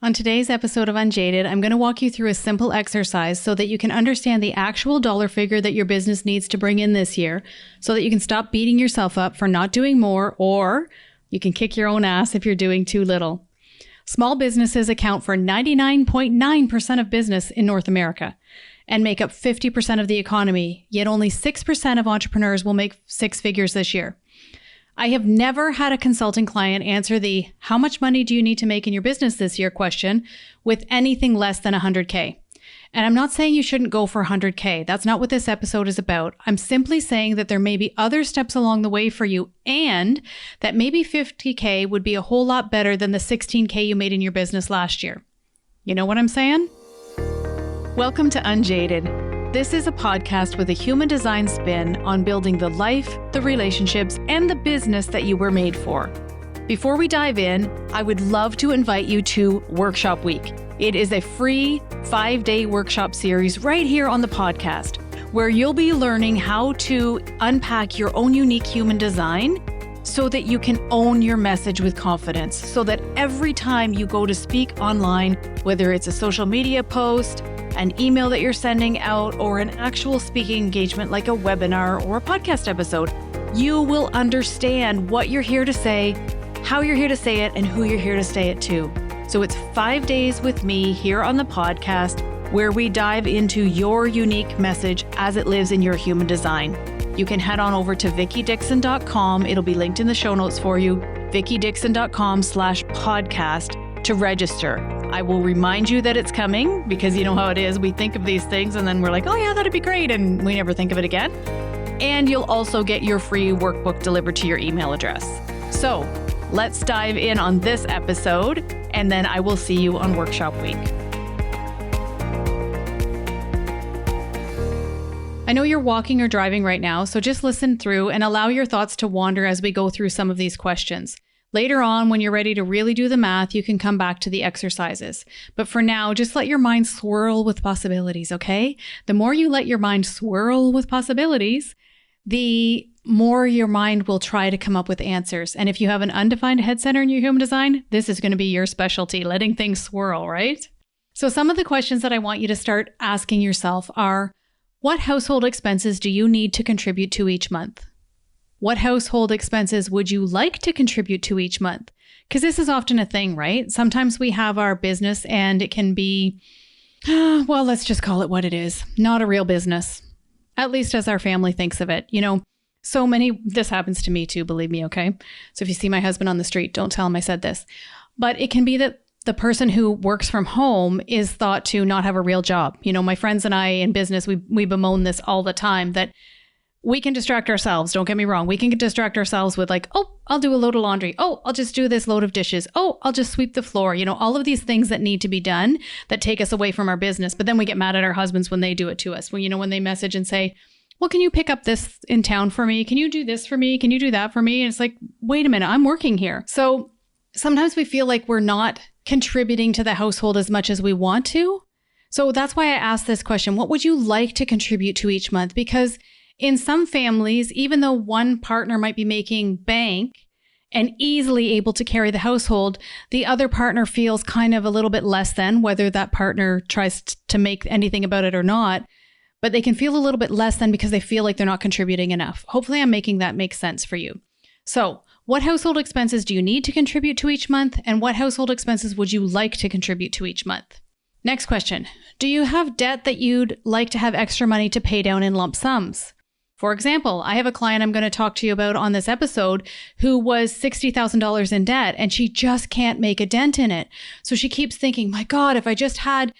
On today's episode of Unjaded, I'm going to walk you through a simple exercise so that you can understand the actual dollar figure that your business needs to bring in this year, so that you can stop beating yourself up for not doing more, or you can kick your own ass if you're doing too little. Small businesses account for 99.9% of business in North America and make up 50% of the economy, yet only 6% of entrepreneurs will make six figures this year. I have never had a consulting client answer the "how much money do you need to make in your business this year" question with anything less than 100K. And I'm not saying you shouldn't go for 100K. That's not what this episode is about. I'm simply saying that there may be other steps along the way for you, and that maybe 50K would be a whole lot better than the 16K you made in your business last year. You know what I'm saying? Welcome to Unjaded. This is a podcast with a human design spin on building the life, the relationships, and the business that you were made for. Before we dive in, I would love to invite you to Workshop Week. It is a free 5-day workshop series right here on the podcast, where you'll be learning how to unpack your own unique human design so that you can own your message with confidence, so that every time you go to speak online, whether it's a social media post, an email that you're sending out, or an actual speaking engagement like a webinar or a podcast episode, you will understand what you're here to say, how you're here to say it, and who you're here to say it to. So it's 5 days with me here on the podcast where we dive into your unique message as it lives in your human design. You can head on over to vickydixon.com. It'll be linked in the show notes for you, vickydixon.com/podcast to register. I will remind you that it's coming, because you know how it is. We think of these things and then we're like, oh yeah, that'd be great. And we never think of it again. And you'll also get your free workbook delivered to your email address. So let's dive in on this episode, and then I will see you on Workshop Week. I know you're walking or driving right now, so just listen through and allow your thoughts to wander as we go through some of these questions. Later on, when you're ready to really do the math, you can come back to the exercises. But for now, just let your mind swirl with possibilities, okay? The more you let your mind swirl with possibilities, the more your mind will try to come up with answers. And if you have an undefined head center in your human design, this is going to be your specialty, letting things swirl, right? So some of the questions that I want you to start asking yourself are, what household expenses do you need to contribute to each month? What household expenses would you like to contribute to each month? Because this is often a thing, right? Sometimes we have our business and it can be, well, let's just call it what it is. Not a real business, at least as our family thinks of it. You know, this happens to me too, believe me, okay? So if you see my husband on the street, don't tell him I said this. But it can be that the person who works from home is thought to not have a real job. You know, my friends and I in business, we bemoan this all the time, that we can distract ourselves. Don't get me wrong. We can distract ourselves with like, oh, I'll do a load of laundry. Oh, I'll just do this load of dishes. Oh, I'll just sweep the floor. You know, all of these things that need to be done that take us away from our business. But then we get mad at our husbands when they do it to us. When they message and say, well, can you pick up this in town for me? Can you do this for me? Can you do that for me? And it's like, wait a minute, I'm working here. So sometimes we feel like we're not contributing to the household as much as we want to. So that's why I asked this question. What would you like to contribute to each month? Because in some families, even though one partner might be making bank and easily able to carry the household, the other partner feels kind of a little bit less than, whether that partner tries to make anything about it or not, but they can feel a little bit less than because they feel like they're not contributing enough. Hopefully I'm making that make sense for you. So what household expenses do you need to contribute to each month? And what household expenses would you like to contribute to each month? Next question. Do you have debt that you'd like to have extra money to pay down in lump sums? For example, I have a client I'm going to talk to you about on this episode who was $60,000 in debt, and she just can't make a dent in it. So she keeps thinking, my God, if I just had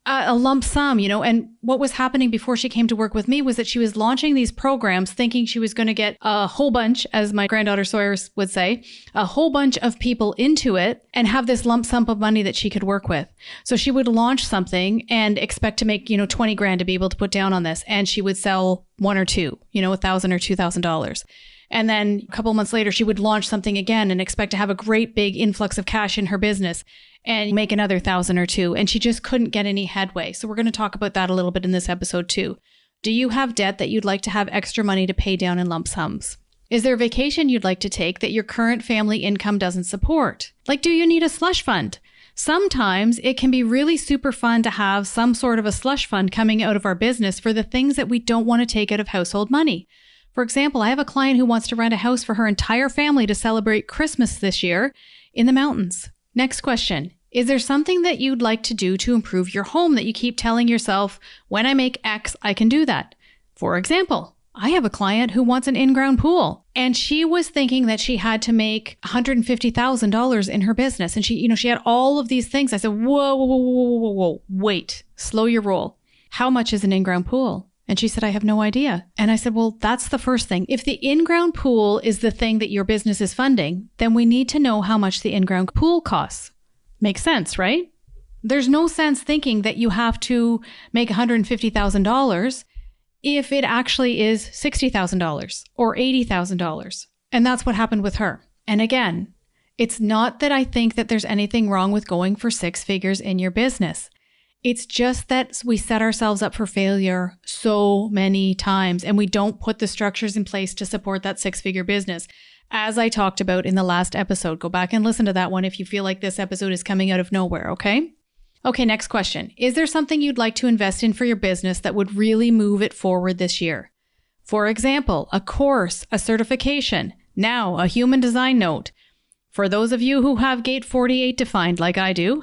a lump sum, and what was happening before she came to work with me was that she was launching these programs thinking she was going to get a whole bunch, as my granddaughter Sawyer would say, a whole bunch of people into it and have this lump sum of money that she could work with. So she would launch something and expect to make, 20 grand to be able to put down on this. And she would sell one or two, $1,000 or $2,000. And then a couple months later, she would launch something again and expect to have a great big influx of cash in her business and make another 1,000 or two. And she just couldn't get any headway. So we're going to talk about that a little bit in this episode too. Do you have debt that you'd like to have extra money to pay down in lump sums? Is there a vacation you'd like to take that your current family income doesn't support? Like, do you need a slush fund? Sometimes it can be really super fun to have some sort of a slush fund coming out of our business for the things that we don't want to take out of household money. For example, I have a client who wants to rent a house for her entire family to celebrate Christmas this year in the mountains. Next question. Is there something that you'd like to do to improve your home that you keep telling yourself, when I make X, I can do that? For example, I have a client who wants an in-ground pool, and she was thinking that she had to make $150,000 in her business. And she had all of these things. I said, whoa, wait, slow your roll. How much is an in-ground pool? And she said, I have no idea. And I said, well, that's the first thing. If the in-ground pool is the thing that your business is funding, then we need to know how much the in-ground pool costs. Makes sense, right? There's no sense thinking that you have to make $150,000 if it actually is $60,000 or $80,000. And that's what happened with her. And again, it's not that I think that there's anything wrong with going for six figures in your business. It's just that we set ourselves up for failure so many times, and we don't put the structures in place to support that six-figure business. As I talked about in the last episode, go back and listen to that one if you feel like this episode is coming out of nowhere, okay? Okay, next question. Is there something you'd like to invest in for your business that would really move it forward this year? For example, a course, a certification, now a human design note. For those of you who have gate 48 defined like I do,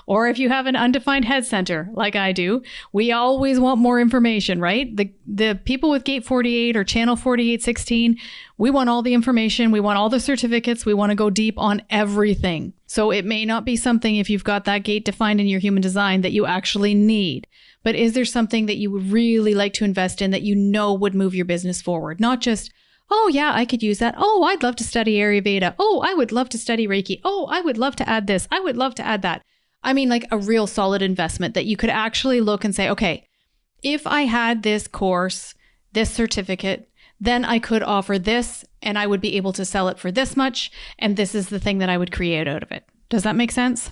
or if you have an undefined head center like I do, we always want more information, right? The people with gate 48 or channel 4816, we want all the information. We want all the certificates. We want to go deep on everything. So it may not be something, if you've got that gate defined in your human design, that you actually need. But is there something that you would really like to invest in that you know would move your business forward? Not just, oh yeah, I could use that. Oh, I'd love to study Ayurveda. Oh, I would love to study Reiki. Oh, I would love to add this. I would love to add that. I mean, like a real solid investment that you could actually look and say, okay, if I had this course, this certificate, then I could offer this and I would be able to sell it for this much. And this is the thing that I would create out of it. Does that make sense?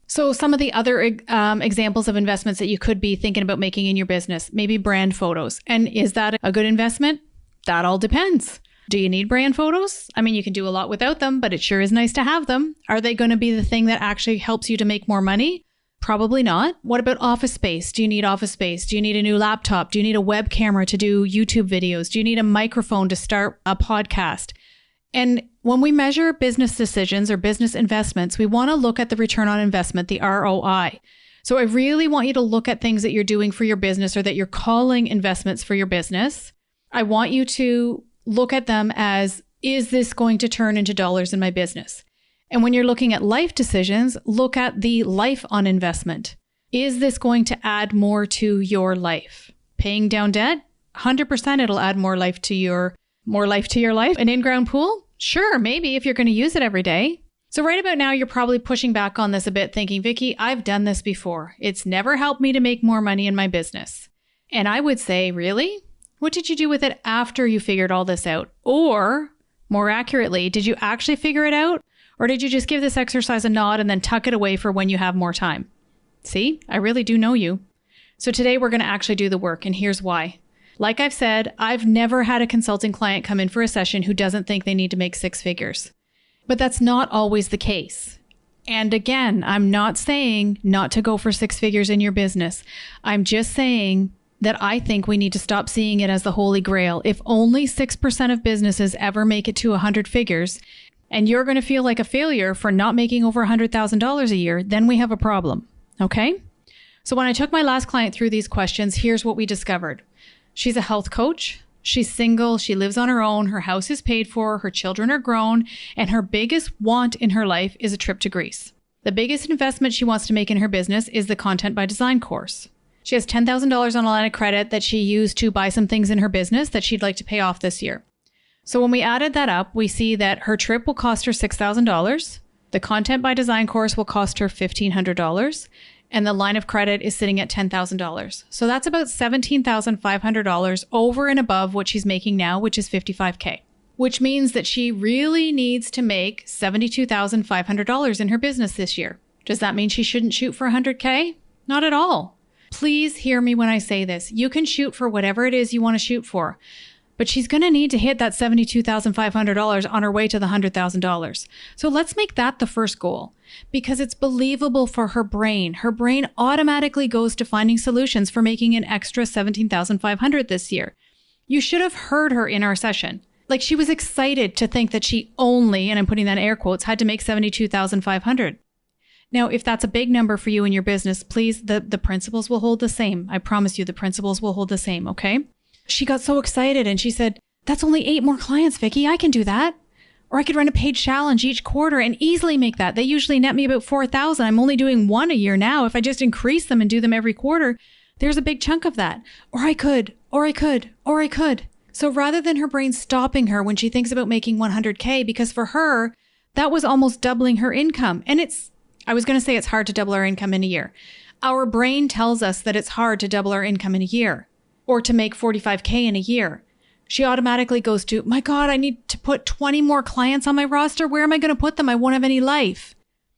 So some of the other examples of investments that you could be thinking about making in your business, maybe brand photos. And is that a good investment? That all depends. Do you need brand photos? I mean, you can do a lot without them, but it sure is nice to have them. Are they going to be the thing that actually helps you to make more money? Probably not. What about office space? Do you need office space? Do you need a new laptop? Do you need a web camera to do YouTube videos? Do you need a microphone to start a podcast? And when we measure business decisions or business investments, we want to look at the return on investment, the ROI. So I really want you to look at things that you're doing for your business or that you're calling investments for your business. I want you to look at them as, is this going to turn into dollars in my business? And when you're looking at life decisions, look at the life on investment. Is this going to add more to your life? Paying down debt? 100% it'll add more life to your life. An in-ground pool? Sure, maybe if you're going to use it every day. So right about now, you're probably pushing back on this a bit thinking, Vicky, I've done this before. It's never helped me to make more money in my business. And I would say, really? What did you do with it after you figured all this out? Or more accurately, did you actually figure it out? Or did you just give this exercise a nod and then tuck it away for when you have more time? See, I really do know you. So today we're going to actually do the work, and here's why. Like I've said, I've never had a consulting client come in for a session who doesn't think they need to make six figures. But that's not always the case. And again, I'm not saying not to go for six figures in your business. I'm just saying that I think we need to stop seeing it as the holy grail. If only 6% of businesses ever make it to 100 figures, and you're going to feel like a failure for not making over $100,000 a year, then we have a problem. Okay? So when I took my last client through these questions, here's what we discovered. She's a health coach. She's single. She lives on her own. Her house is paid for. Her children are grown. And her biggest want in her life is a trip to Greece. The biggest investment she wants to make in her business is the Content by Design course. She has $10,000 on a line of credit that she used to buy some things in her business that she'd like to pay off this year. So when we added that up, we see that her trip will cost her $6,000. The Content by Design course will cost her $1,500. And the line of credit is sitting at $10,000. So that's about $17,500 over and above what she's making now, which is $55,000. Which means that she really needs to make $72,500 in her business this year. Does that mean she shouldn't shoot for $100,000? Not at all. Please hear me when I say this. You can shoot for whatever it is you want to shoot for. But she's going to need to hit that $72,500 on her way to the $100,000. So let's make that the first goal, because it's believable for her brain. Her brain automatically goes to finding solutions for making an extra $17,500 this year. You should have heard her in our session. Like, she was excited to think that she only, and I'm putting that in air quotes, had to make $72,500. Now, if that's a big number for you in your business, please, the principles will hold the same. I promise you the principles will hold the same, okay? She got so excited and she said, that's only 8 more clients, Vicki. I can do that. Or I could run a paid challenge each quarter and easily make that. They usually net me about 4,000. I'm only doing 1 a year now. If I just increase them and do them every quarter, there's a big chunk of that. Or I could. So rather than her brain stopping her when she thinks about making 100K, because for her, that was almost doubling her income. And I was going to say it's hard to double our income in a year. Our brain tells us that it's hard to double our income in a year or to make 45K in a year. She automatically goes to, my God, I need to put 20 more clients on my roster. Where am I going to put them? I won't have any life.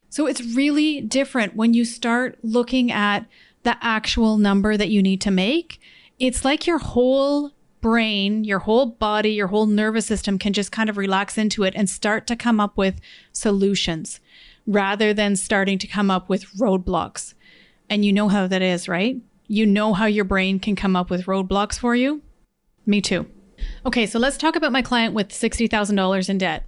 So it's really different when you start looking at the actual number that you need to make. It's like your whole brain, your whole body, your whole nervous system can just kind of relax into it and start to come up with solutions rather than starting to come up with roadblocks. And you know how that is, right? You know how your brain can come up with roadblocks for you? Me too. Okay, so let's talk about my client with $60,000 in debt.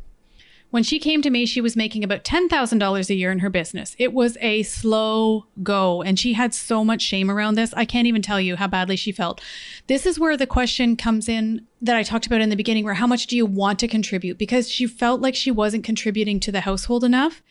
When she came to me, she was making about $10,000 a year in her business. It was a slow go, and she had so much shame around this. I can't even tell you how badly she felt. This is where the question comes in that I talked about in the beginning, where how much do you want to contribute? Because she felt like she wasn't contributing to the household enough.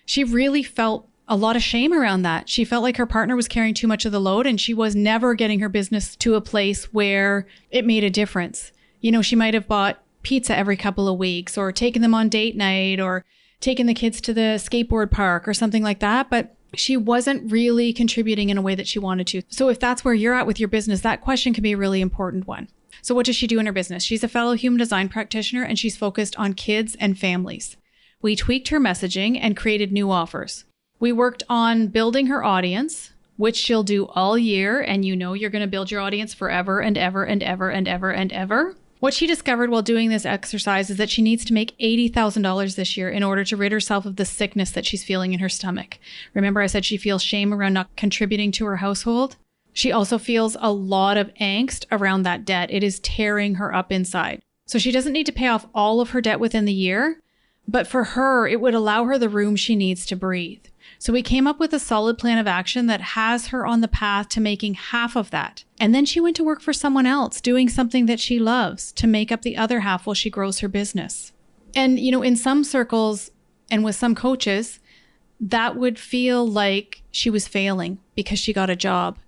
She really felt a lot of shame around that. She felt like her partner was carrying too much of the load, and she was never getting her business to a place where it made a difference. You know, she might have bought pizza every couple of weeks or taken them on date night or taken the kids to the skateboard park or something like that, but she wasn't really contributing in a way that she wanted to. So if that's where you're at with your business, that question can be a really important one. So what does she do in her business? She's a fellow human design practitioner, and she's focused on kids and families. We tweaked her messaging and created new offers. We worked on building her audience, which she'll do all year. And you know, you're going to build your audience forever and ever and ever and ever and ever. What she discovered while doing this exercise is that she needs to make $80,000 this year in order to rid herself of the sickness that she's feeling in her stomach. Remember, I said she feels shame around not contributing to her household? She also feels a lot of angst around that debt. It is tearing her up inside. So she doesn't need to pay off all of her debt within the year, but for her, it would allow her the room she needs to breathe. So we came up with a solid plan of action that has her on the path to making half of that. And then she went to work for someone else, doing something that she loves to make up the other half while she grows her business. And, you know, in some circles and with some coaches, that would feel like she was failing because she got a job.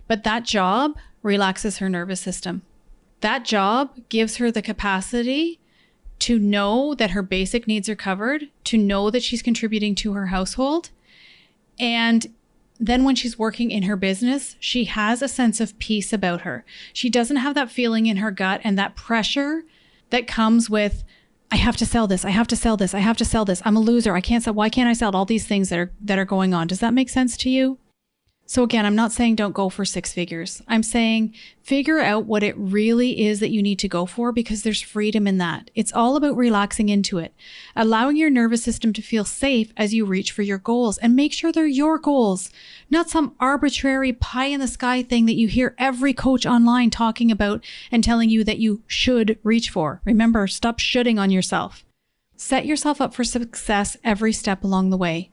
But that job relaxes her nervous system. That job gives her the capacity to know that her basic needs are covered, to know that she's contributing to her household. And then when she's working in her business, she has a sense of peace about her. She doesn't have that feeling in her gut and that pressure that comes with, I have to sell this. I have to sell this. I have to sell this. I'm a loser. I can't sell. Why can't I sell all these things that are going on? Does that make sense to you? So again, I'm not saying don't go for 6 figures. I'm saying figure out what it really is that you need to go for, because there's freedom in that. It's all about relaxing into it, allowing your nervous system to feel safe as you reach for your goals, and make sure they're your goals, not some arbitrary pie in the sky thing that you hear every coach online talking about and telling you that you should reach for. Remember, stop shoulding on yourself. Set yourself up for success every step along the way,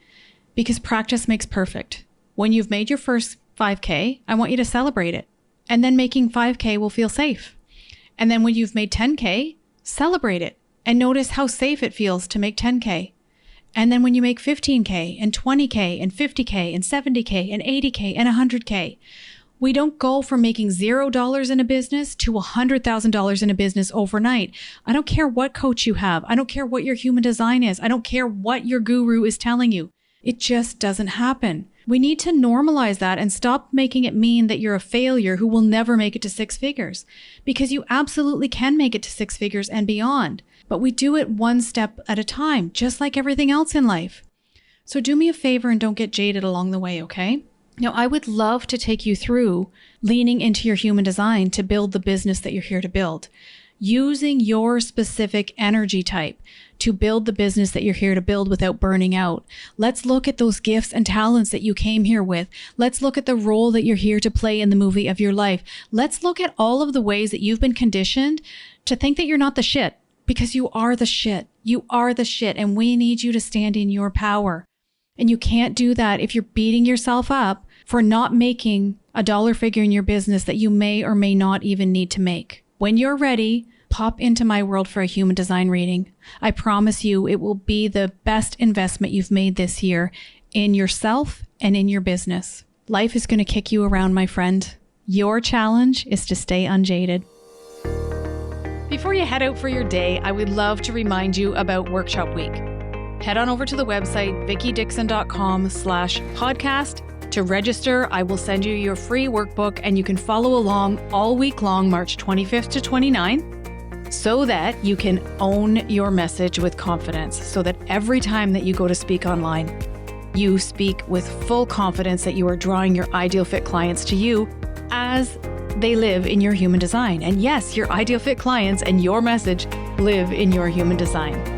because practice makes perfect. When you've made your first 5K, I want you to celebrate it. And then making 5K will feel safe. And then when you've made 10K, celebrate it and notice how safe it feels to make 10K. And then when you make 15K and 20K and 50K and 70K and 80K and 100K, we don't go from making $0 in a business to $100,000 in a business overnight. I don't care what coach you have. I don't care what your human design is. I don't care what your guru is telling you. It just doesn't happen. We need to normalize that and stop making it mean that you're a failure who will never make it to 6 figures, because you absolutely can make it to 6 figures and beyond. But we do it one step at a time, just like everything else in life. So do me a favor and don't get jaded along the way, okay? Now, I would love to take you through leaning into your human design to build the business that you're here to build. using your specific energy type to build the business that you're here to build without burning out. Let's look at those gifts and talents that you came here with. Let's look at the role that you're here to play in the movie of your life. Let's look at all of the ways that you've been conditioned to think that you're not the shit, because you are the shit. You are the shit, and we need you to stand in your power. And you can't do that if you're beating yourself up for not making a dollar figure in your business that you may or may not even need to make. When you're ready, pop into my world for a human design reading. I promise you it will be the best investment you've made this year in yourself and in your business. Life is going to kick you around, my friend. Your challenge is to stay unjaded. Before you head out for your day, I would love to remind you about Workshop Week. Head on over to the website, vickydixon.com/podcast. To register, I will send you your free workbook and you can follow along all week long, March 25th to 29th, so that you can own your message with confidence, so that every time that you go to speak online, you speak with full confidence that you are drawing your ideal fit clients to you as they live in your human design. And yes, your ideal fit clients and your message live in your human design.